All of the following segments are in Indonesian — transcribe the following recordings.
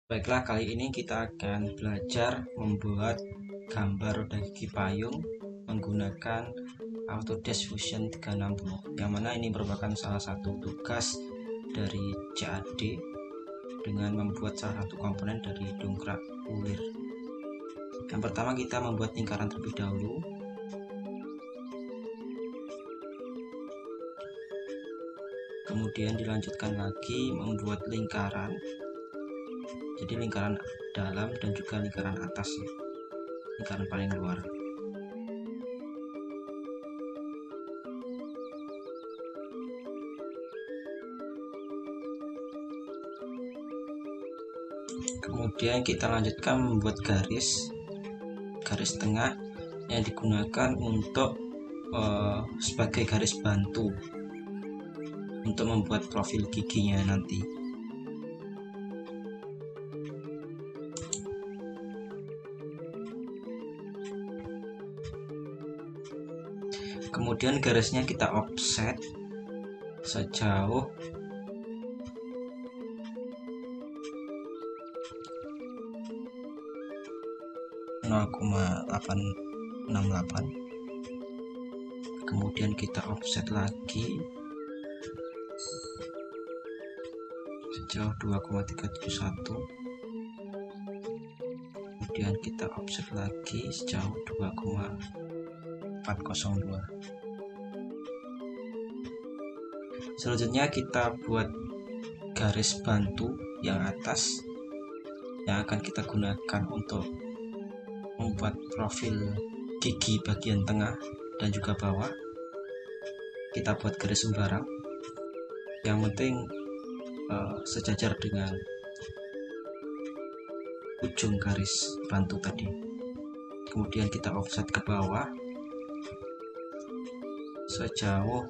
Baiklah, kali ini kita akan belajar membuat gambar roda gigi payung menggunakan Autodesk Fusion 360, yang mana ini merupakan salah satu tugas dari CAD dengan membuat salah satu komponen dari dongkrak ulir. Yang pertama, kita membuat lingkaran terlebih dahulu. Kemudian dilanjutkan lagi membuat lingkaran, jadi lingkaran dalam dan juga lingkaran atas, lingkaran paling luar. Kemudian kita lanjutkan membuat garis tengah yang digunakan untuk sebagai garis bantu untuk membuat profil giginya nanti. Kemudian garisnya kita offset sejauh 0,868. Kemudian kita offset lagi sejauh 2,371. Kemudian kita offset lagi sejauh 2,402. Selanjutnya kita buat garis bantu yang atas yang akan kita gunakan untuk membuat profil gigi bagian tengah dan juga bawah. Kita buat garis sembarang, yang penting sejajar dengan ujung garis bantu tadi. Kemudian kita offset ke bawah sejauh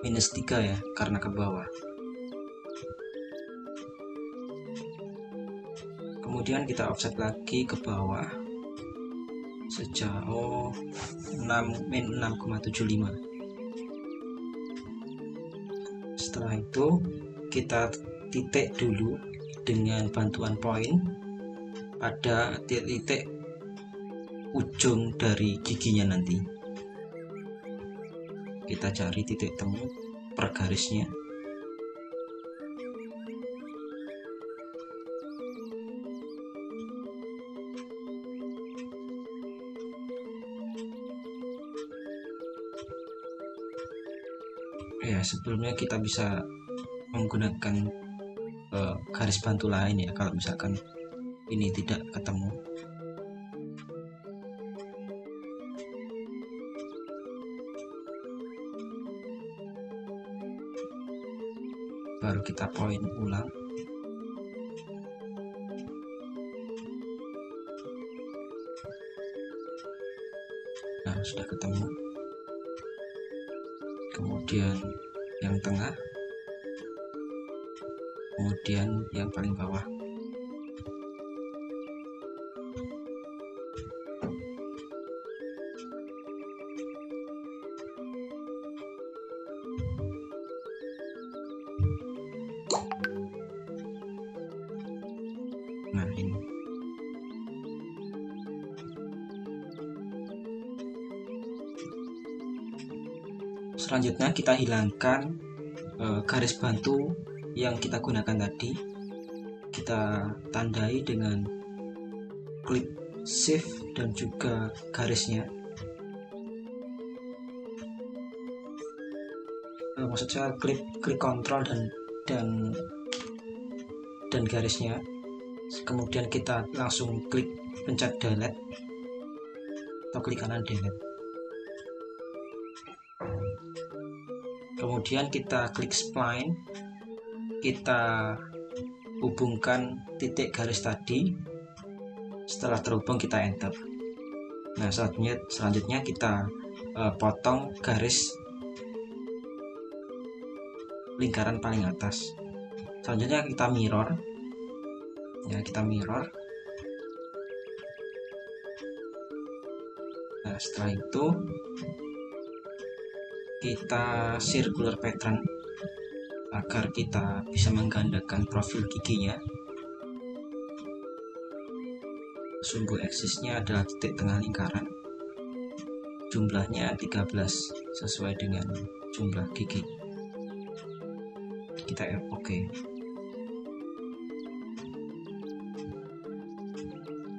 -3 ya, karena ke bawah. Kemudian kita offset lagi ke bawah sejauh -6,75. Setelah itu kita titik dulu dengan bantuan poin pada titik ujung dari giginya nanti. Kita cari titik temu per garisnya. Ya, sebelumnya kita bisa menggunakan garis bantu lain ya, kalau misalkan ini tidak ketemu. Baru kita poin ulang. Nah, sudah ketemu. Kemudian yang tengah, kemudian yang paling bawah. Nah, ini. Selanjutnya kita hilangkan garis bantu yang kita gunakan tadi. Kita tandai dengan klik shift dan juga garisnya. Maksud saya klik kontrol dan garisnya. Kemudian kita langsung klik pencet delete atau klik kanan delete. Kemudian kita klik spline, kita hubungkan titik garis tadi. Setelah terhubung kita enter. Nah, selanjutnya kita potong garis lingkaran paling atas. Selanjutnya kita mirror. Ya, kita mirror. Nah, setelah itu kita circular pattern agar kita bisa menggandakan profil giginya. sumbu eksisnya adalah titik tengah lingkaran, jumlahnya 13 sesuai dengan jumlah gigi. Kita OK.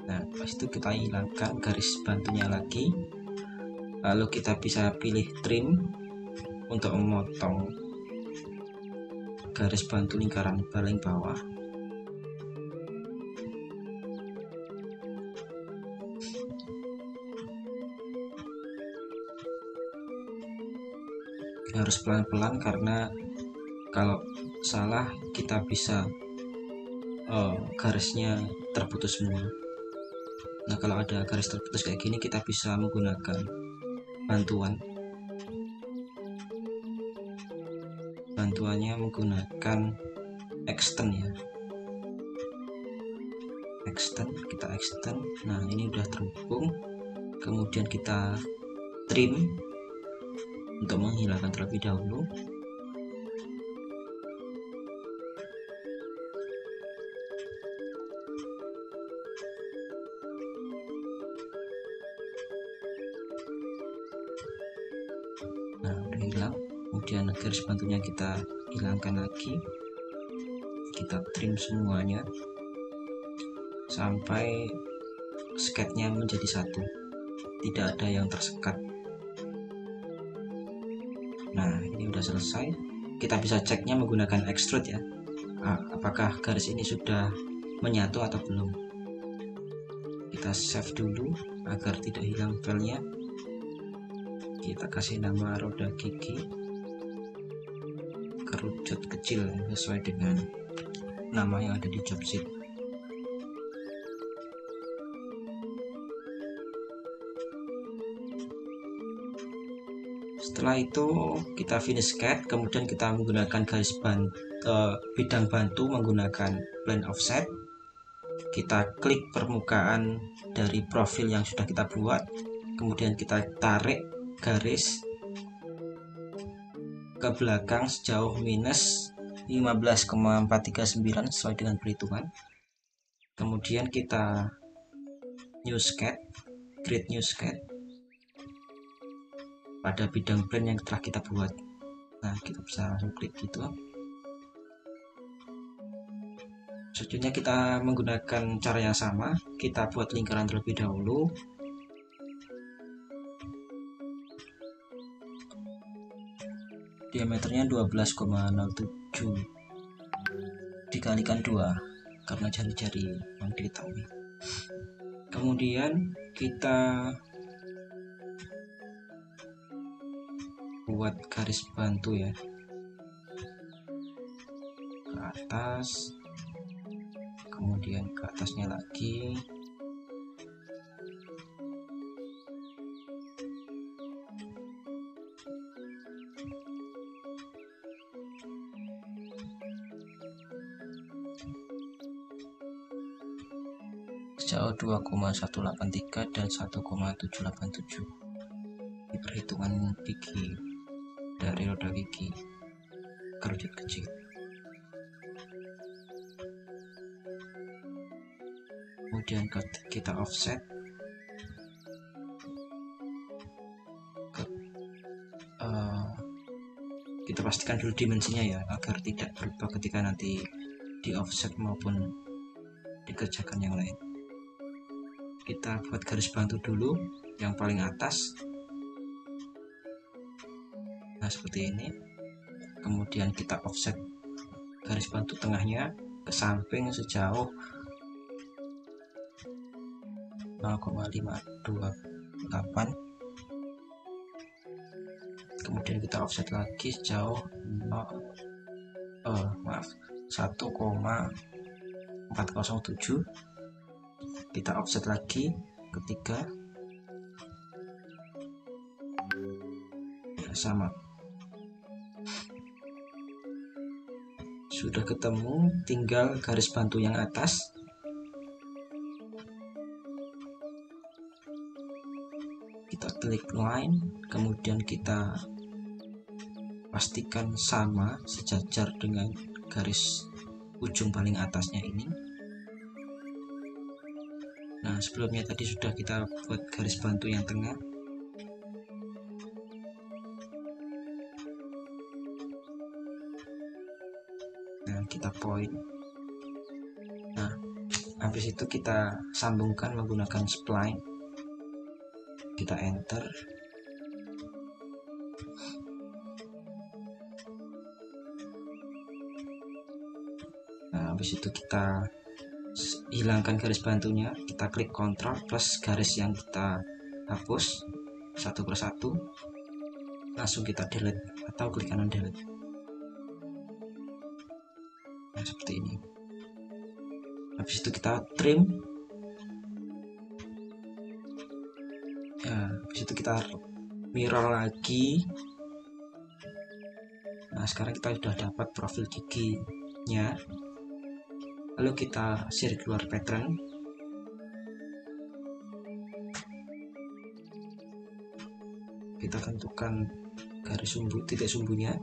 Nah, pas itu kita hilangkan garis bantunya lagi, lalu kita bisa pilih trim untuk memotong garis bantu lingkaran paling bawah. Harus pelan-pelan karena kalau salah kita bisa garisnya terputus semua. Nah, kalau ada garis terputus kayak gini, kita bisa menggunakan bantuannya menggunakan extend ya. Kita extend. Nah, ini udah terhubung. Kemudian kita trim untuk menghilangkan terlebih dahulu. Nah, udah hilang. Kemudian garis bantunya kita hilangkan lagi. Kita trim semuanya sampai sketnya menjadi satu, tidak ada yang tersekat. Nah, ini udah selesai. Kita bisa ceknya menggunakan extrude ya, apakah garis ini sudah menyatu atau belum. Kita save dulu agar tidak hilang filenya. Kita kasih nama roda gigi kerucut kecil sesuai dengan nama yang ada di job sheet. Setelah itu kita finish sketch, kemudian kita menggunakan bidang bantu menggunakan plane offset. Kita klik permukaan dari profil yang sudah kita buat, kemudian kita tarik garis ke belakang sejauh minus 15,439 sesuai dengan perhitungan. Kemudian kita create new sketch pada bidang plane yang telah kita buat. Nah, kita bisa langsung klik gitu. Selanjutnya kita menggunakan cara yang sama, kita buat lingkaran terlebih dahulu. Diameternya 12,07 dikalikan 2 karena jari-jari yang ditahui. Kemudian kita buat garis bantu ya, ke atas, kemudian ke atasnya lagi. Sejauh 2,183 dan 1,787 di perhitungan gigi dari roda gigi kerucut kecil. Kemudian kita offset kita pastikan dulu dimensinya ya, agar tidak berubah ketika nanti di offset maupun dikerjakan yang lain. Kita buat garis bantu dulu yang paling atas. Nah, seperti ini. Kemudian kita offset garis bantu tengahnya ke samping sejauh 0,528. Kemudian kita offset lagi sejauh 1,407. Kita offset lagi ketiga ya, sama. Sudah ketemu, tinggal garis bantu yang atas. Kita klik line, kemudian kita pastikan sama sejajar dengan garis ujung paling atasnya ini. Nah, sebelumnya tadi sudah kita buat garis bantu yang tengah. Nah, kita point. Nah, habis itu kita sambungkan menggunakan spline. Kita enter. Nah, habis itu kita hilangkan garis bantunya, kita klik Ctrl plus garis yang kita hapus satu persatu, langsung kita delete atau klik kanan delete. Nah, seperti ini. Habis itu kita trim. Ya, habis itu kita mirror lagi. Nah, sekarang kita sudah dapat profil giginya. Lalu kita circular pattern. Kita tentukan garis sumbu, titik sumbunya.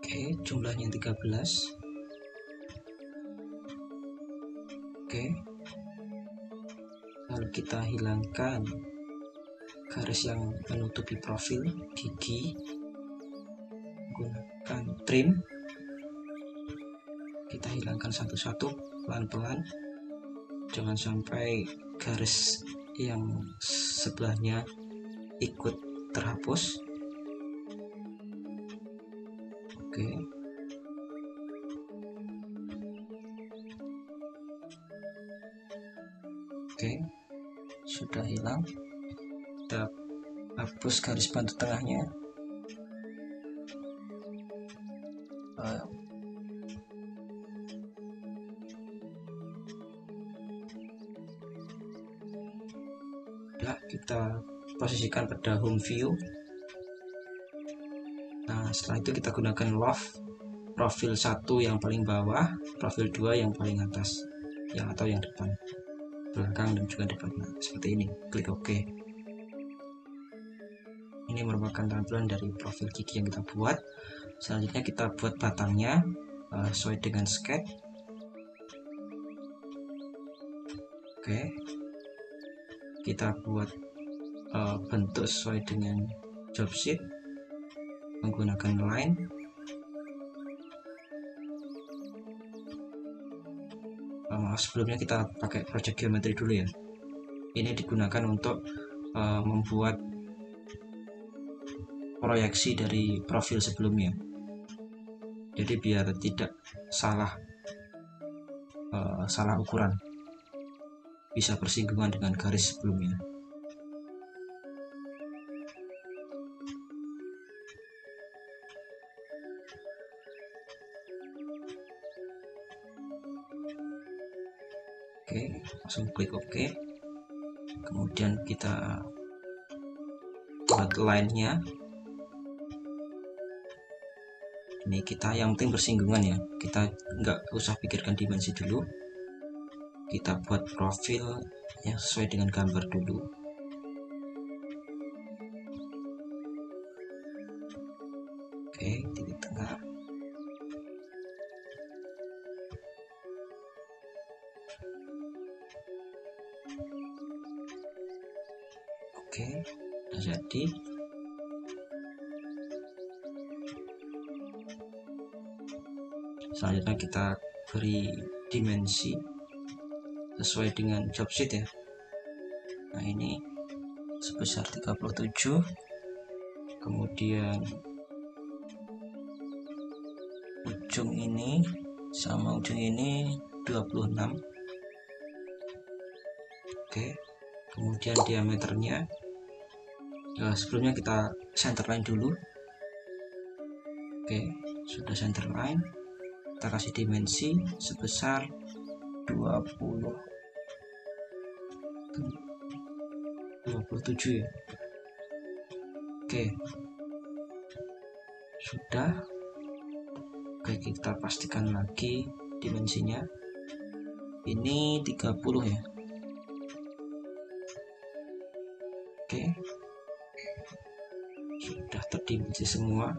Oke, jumlahnya 13. Oke. Lalu kita hilangkan garis yang menutupi profil gigi menggunakan trim. Kita hilangkan satu-satu pelan-pelan, jangan sampai garis yang sebelahnya ikut terhapus. Oke. Oke, sudah hilang. Kita hapus garis bantu tengahnya. Kita posisikan pada home view. Nah, setelah itu kita gunakan loft, profil 1 yang paling bawah, profil 2 yang paling atas, atau yang depan, belakang dan juga depan. Nah, seperti ini. Klik OK. Ini merupakan tampilan dari profil gigi yang kita buat. Selanjutnya kita buat batangnya sesuai dengan sketch. Oke. Kita buat bentuk sesuai dengan job sheet menggunakan line. Sebelumnya kita pakai project geometry dulu ya. Ini digunakan untuk membuat proyeksi dari profil sebelumnya, jadi biar tidak salah ukuran, bisa bersinggungan dengan garis sebelumnya. Oke, langsung klik OK. Kemudian kita buat line-nya. Ini kita yang penting bersinggungan ya, kita nggak usah pikirkan dimensi dulu. Kita buat profil yang sesuai dengan gambar dulu. Oke, titik tengah. Oke, jadi selanjutnya kita beri dimensi sesuai dengan job sheet ya. Nah, ini sebesar 37, kemudian ujung ini sama ujung ini 26. Oke, kemudian diameternya, sebelumnya kita center line dulu. Oke, sudah center line. Kita kasih dimensi sebesar 27 ya. Oke, sudah. Oke, kita pastikan lagi dimensinya. Ini 30 ya. Oke, sudah terdimensi semua.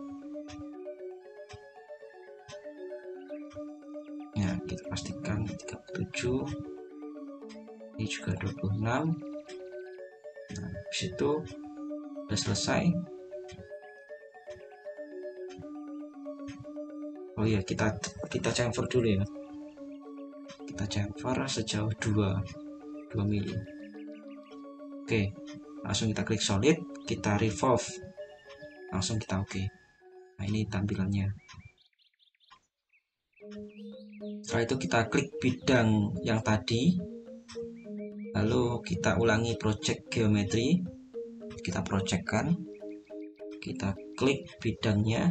Nah, kita pastikan 37. Ini juga 26. Nah, habis itu sudah selesai. Oh iya, kita chamfer dulu ya. Kita chamfer sejauh 2 mili. Oke, langsung kita klik solid, kita revolve, langsung kita oke. Nah, ini tampilannya. Setelah itu kita klik bidang yang tadi, lalu kita ulangi project geometri, kita projectkan, kita klik bidangnya.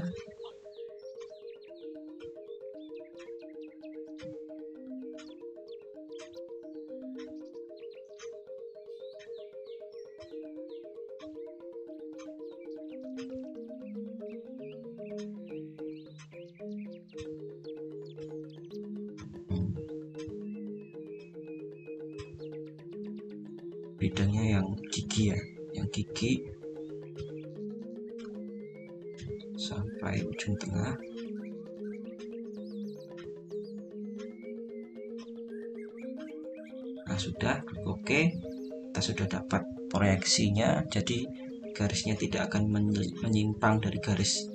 Bidangnya yang gigi ya, yang gigi sampai ujung tengah. Nah, sudah oke. Kita sudah dapat proyeksinya, jadi garisnya tidak akan menyimpang dari garis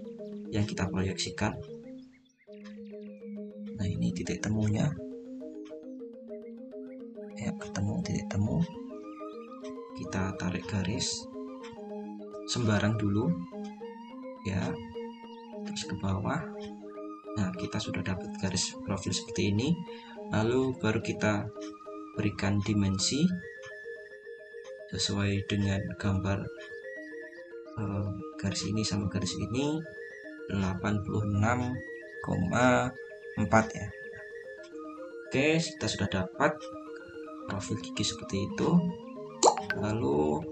yang kita proyeksikan. Nah, ini titik temunya ya, ketemu titik temu. Kita tarik garis sembarang dulu ya, terus ke bawah. Nah, kita sudah dapat garis profil seperti ini. Lalu baru kita berikan dimensi sesuai dengan gambar garis ini sama garis ini, 86,4 ya. Oke, kita sudah dapat profil gigi seperti itu. Lalu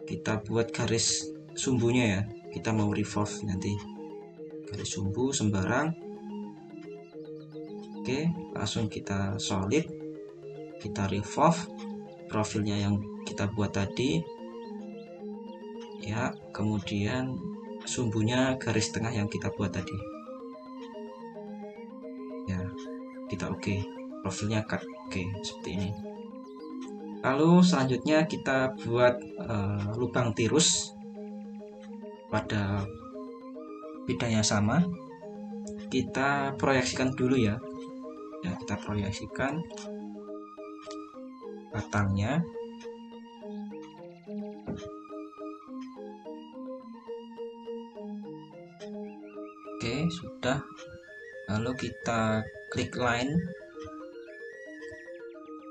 kita buat garis sumbunya ya, kita mau revolve nanti garis sumbu sembarang. Oke, langsung kita solid, kita revolve profilnya yang kita buat tadi ya, kemudian sumbunya garis tengah yang kita buat tadi ya, kita oke, profilnya cut oke seperti ini. Lalu selanjutnya kita buat lubang tirus pada bidang yang sama. Kita proyeksikan dulu ya, kita proyeksikan batangnya. Oke, sudah. Lalu kita klik line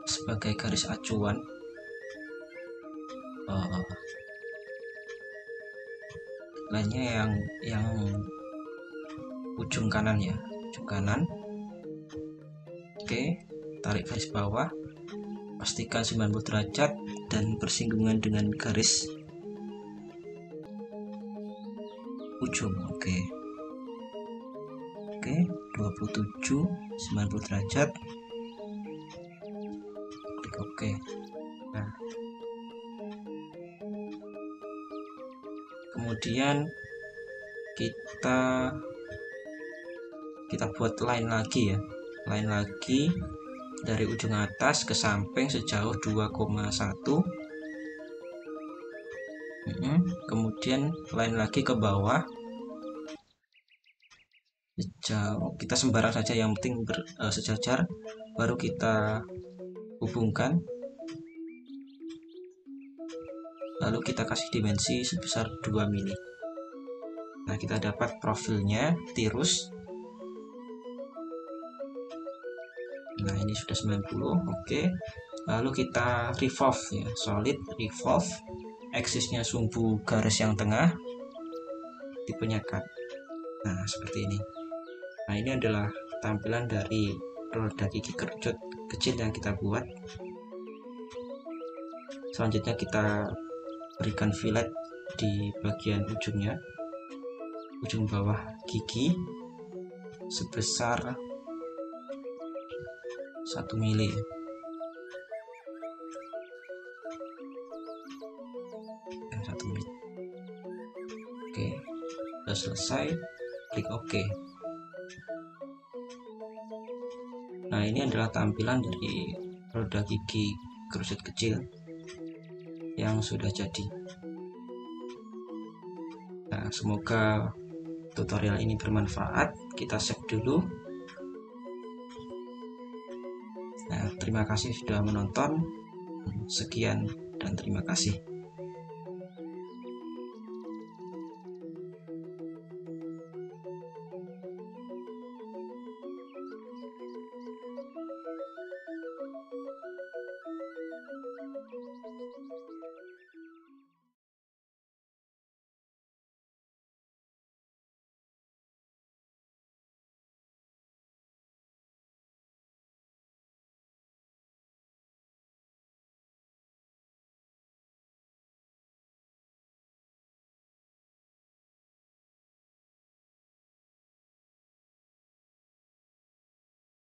sebagai garis acuan. Lainnya yang ujung kanan ya, ujung kanan. Oke, tarik garis bawah, pastikan 90 derajat dan bersinggungan dengan garis ujung. Oke, 27 90 derajat, klik oke. Nah, kemudian kita buat line lagi ya, line lagi dari ujung atas ke samping sejauh 2,1. Kemudian line lagi ke bawah sejauh, kita sembarang saja yang penting sejajar, baru kita hubungkan. Lalu kita kasih dimensi sebesar 2 mili. Nah, kita dapat profilnya tirus. Nah, ini sudah 90. Oke. Lalu kita revolve ya, solid revolve, aksisnya sumbu garis yang tengah, tipenya cut. Nah, seperti ini. Nah, ini adalah tampilan dari roda gigi kerucut kecil yang kita buat. Selanjutnya kita berikan fillet di bagian ujungnya, ujung bawah gigi. sebesar 1 mili. Oke, sudah selesai, klik OK. Nah, ini adalah tampilan dari roda gigi kerucut kecil yang sudah jadi. Nah, semoga tutorial ini bermanfaat. Kita save dulu. Nah, terima kasih sudah menonton. Sekian dan terima kasih.